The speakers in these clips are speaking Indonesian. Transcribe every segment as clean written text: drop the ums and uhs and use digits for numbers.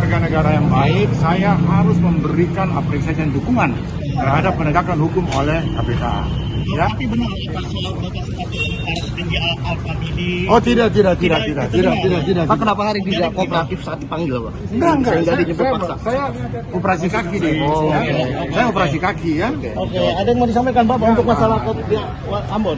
warga negara yang baik, saya harus memberikan apresiasi dan dukungan terhadap penegakan hukum oleh KPK. Ya. Tapi benar Pak soal Bapak sebagai para petinggi Al-Famili. Oh tidak. Pak, kenapa hari ini tidak kooperatif saat dipanggil, Pak? Enggak. Sehingga dijemput paksa. Saya operasi kaki deh. Saya operasi kaki ya. Oke, ada yang mau disampaikan Bapak untuk masalah di Ambon?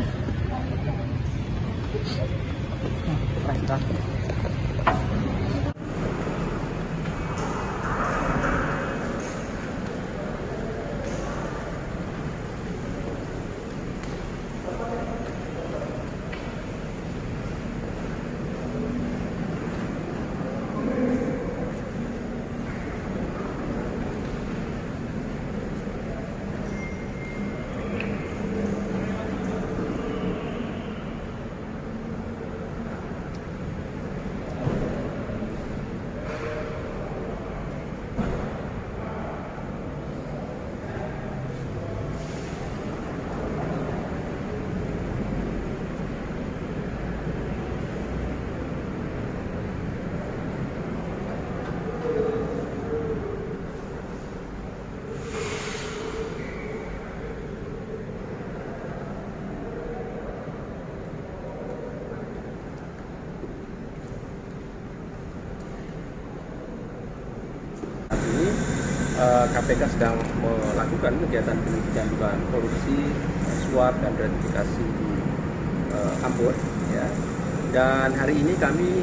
KPK sedang melakukan kegiatan penyelidikan dugaan korupsi, suap dan gratifikasi di Ambon, ya. Dan hari ini kami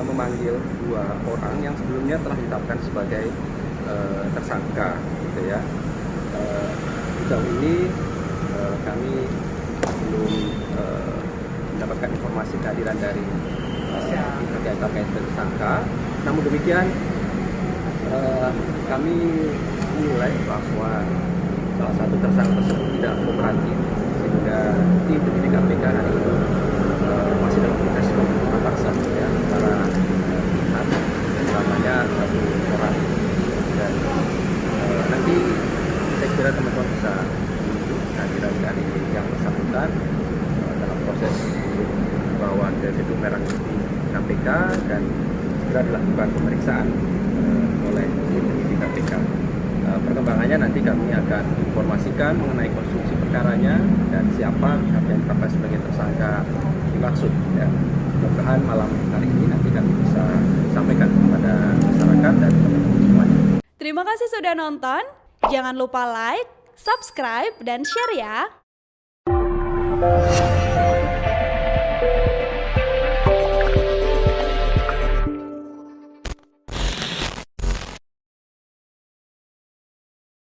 memanggil 2 orang yang sebelumnya telah ditetapkan sebagai tersangka, gitu ya. Sejauh ini kami belum mendapatkan informasi kehadiran dari terkait tersangka. Namun demikian, kami menilai bahwa salah satu tersangka tersebut tidak kooperatif, sehingga tim penyidik KPK hari ini masih dalam proses penjemputan paksa ya, antara pihak namanya 1 orang, dan nanti saya kira teman-teman bisa menunjuk kehadiran dari yang bersangkutan dalam proses untuk dibawa ke gedung merah putih KPK dan segera dilakukan pemeriksaan oleh tim penyidik KPK. Perkembangannya nanti kami akan informasikan mengenai konstruksi perkaranya dan siapa pihak yang ditetapkan sebagai tersangka dimaksud. Ya. Mudah-mudahan malam hari ini nanti kami bisa sampaikan kepada masyarakat dan teman-teman semuanya. Terima kasih sudah nonton. Jangan lupa like, subscribe, dan share ya.